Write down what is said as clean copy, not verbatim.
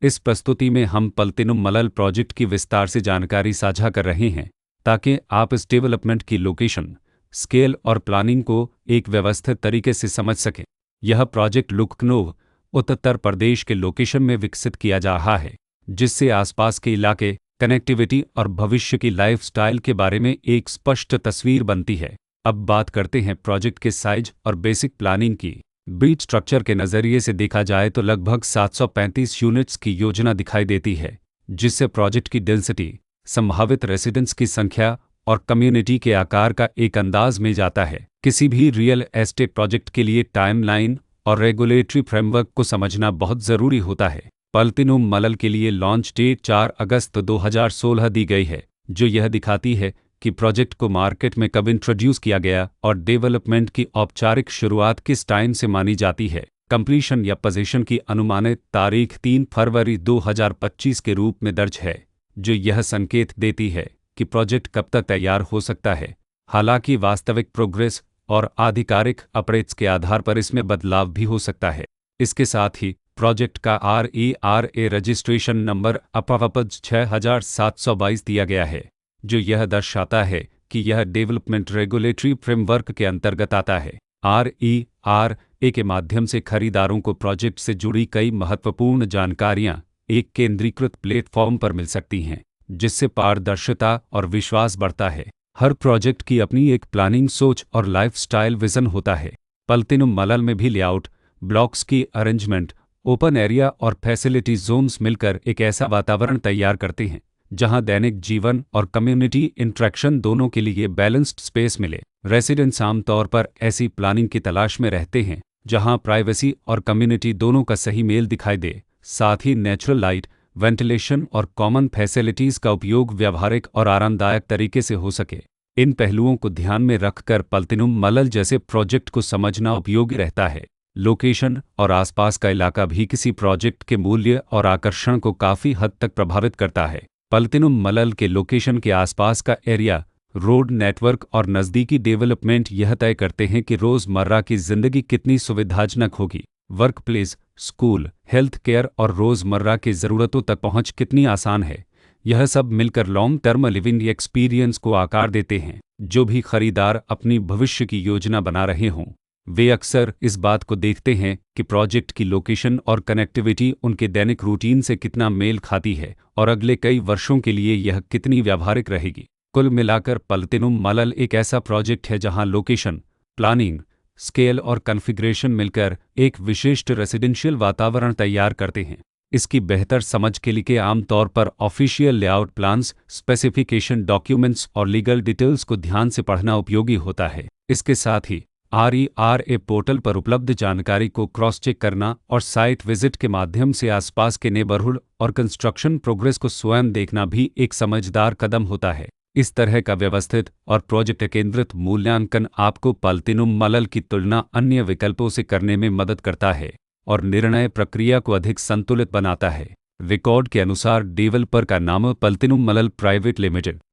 इस प्रस्तुति में हम पलतीनुम मलल प्रोजेक्ट की विस्तार से जानकारी साझा कर रहे हैं ताकि आप इस डेवलपमेंट की लोकेशन, स्केल और प्लानिंग को एक व्यवस्थित तरीके से समझ सकें। यह प्रोजेक्ट लुकनऊ, उत्तर प्रदेश के लोकेशन में विकसित किया जा रहा है, जिससे आसपास के इलाके, कनेक्टिविटी और भविष्य की लाइफस्टाइल के बारे में एक स्पष्ट तस्वीर बनती है। अब बात करते हैं प्रोजेक्ट के साइज और बेसिक प्लानिंग की। बीट स्ट्रक्चर के नज़रिए से देखा जाए तो लगभग 735 यूनिट्स की योजना दिखाई देती है, जिससे प्रोजेक्ट की डेंसिटी, संभावित रेसिडेंट्स की संख्या और कम्युनिटी के आकार का एक अंदाज मिल जाता है। किसी भी रियल एस्टेट प्रोजेक्ट के लिए टाइमलाइन और रेगुलेटरी फ्रेमवर्क को समझना बहुत ज़रूरी होता है। पलतीनुम मलल के लिए लॉन्च डेट 4 अगस्त 2016 दी गई है, जो यह दिखाती है कि प्रोजेक्ट को मार्केट में कब इंट्रोड्यूस किया गया और डेवलपमेंट की औपचारिक शुरुआत किस टाइम से मानी जाती है। कंप्लीशन या पोजीशन की अनुमानित तारीख 3 फरवरी 2025 के रूप में दर्ज है, जो यह संकेत देती है कि प्रोजेक्ट कब तक तैयार हो सकता है। हालांकि वास्तविक प्रोग्रेस और आधिकारिक अपडेट्स के आधार पर इसमें बदलाव भी हो सकता है। इसके साथ ही प्रोजेक्ट का RERA रजिस्ट्रेशन नंबर अपवपज 6722 दिया गया है, जो यह दर्शाता है कि यह डेवलपमेंट रेगुलेटरी फ्रेमवर्क के अंतर्गत आता है। RERA के माध्यम से खरीदारों को प्रोजेक्ट से जुड़ी कई महत्वपूर्ण जानकारियां एक केंद्रीकृत प्लेटफॉर्म पर मिल सकती हैं, जिससे पारदर्शिता और विश्वास बढ़ता है। हर प्रोजेक्ट की अपनी एक प्लानिंग सोच और लाइफस्टाइल विजन होता है। पलतीनुम मलल में भी लेआउट, ब्लॉक्स की अरेंजमेंट, ओपन एरिया और फैसिलिटी जोन्स मिलकर एक ऐसा वातावरण तैयार करते हैं जहां दैनिक जीवन और कम्युनिटी इंटरेक्शन दोनों के लिए बैलेंस्ड स्पेस मिले। रेसिडेंट्स आमतौर पर ऐसी प्लानिंग की तलाश में रहते हैं जहां प्राइवेसी और कम्युनिटी दोनों का सही मेल दिखाई दे। साथ ही नेचुरल लाइट, वेंटिलेशन और कॉमन फैसिलिटीज़ का उपयोग व्यावहारिक और आरामदायक तरीके से हो सके। इन पहलुओं को ध्यान में रखकर पलतीनुम मलल जैसे प्रोजेक्ट को समझना उपयोगी रहता है। लोकेशन और आसपास का इलाका भी किसी प्रोजेक्ट के मूल्य और आकर्षण को काफ़ी हद तक प्रभावित करता है। पलतीनुम मलल के लोकेशन के आसपास का एरिया, रोड नेटवर्क और नज़दीकी डेवलपमेंट यह तय करते हैं कि रोज़मर्रा की ज़िंदगी कितनी सुविधाजनक होगी। Work place, school, health care और रोज़मर्रा की ज़रूरतों तक पहुंच कितनी आसान है। यह सब मिलकर लॉन्ग टर्म लिविंग एक्सपीरियंस को आकार देते हैं। जो भी खरीदार अपनी भविष्य की योजना बना रहे हों, वे अक्सर इस बात को देखते हैं कि प्रोजेक्ट की लोकेशन और कनेक्टिविटी उनके दैनिक रूटीन से कितना मेल खाती है और अगले कई वर्षों के लिए यह कितनी व्यावहारिक रहेगी। कुल मिलाकर पलतीनुम मलल एक ऐसा प्रोजेक्ट है जहां लोकेशन, प्लानिंग, स्केल और कॉन्फ़िगरेशन मिलकर एक विशिष्ट रेसिडेंशियल वातावरण तैयार करते हैं। इसकी बेहतर समझ के लिए आमतौर पर official layout plans, specification documents और लीगल डिटेल्स को ध्यान से पढ़ना उपयोगी होता है। इसके साथ ही RERA पोर्टल पर उपलब्ध जानकारी को क्रॉस चेक करना और साइट विजिट के माध्यम से आसपास के नेबरहुड और कंस्ट्रक्शन प्रोग्रेस को स्वयं देखना भी एक समझदार कदम होता है। इस तरह का व्यवस्थित और प्रोजेक्ट केंद्रित मूल्यांकन आपको पलतीनुम मलल की तुलना अन्य विकल्पों से करने में मदद करता है और निर्णय प्रक्रिया को अधिक संतुलित बनाता है। रिकॉर्ड के अनुसार डेवलपर का नाम पलतीनुम मलल प्राइवेट लिमिटेड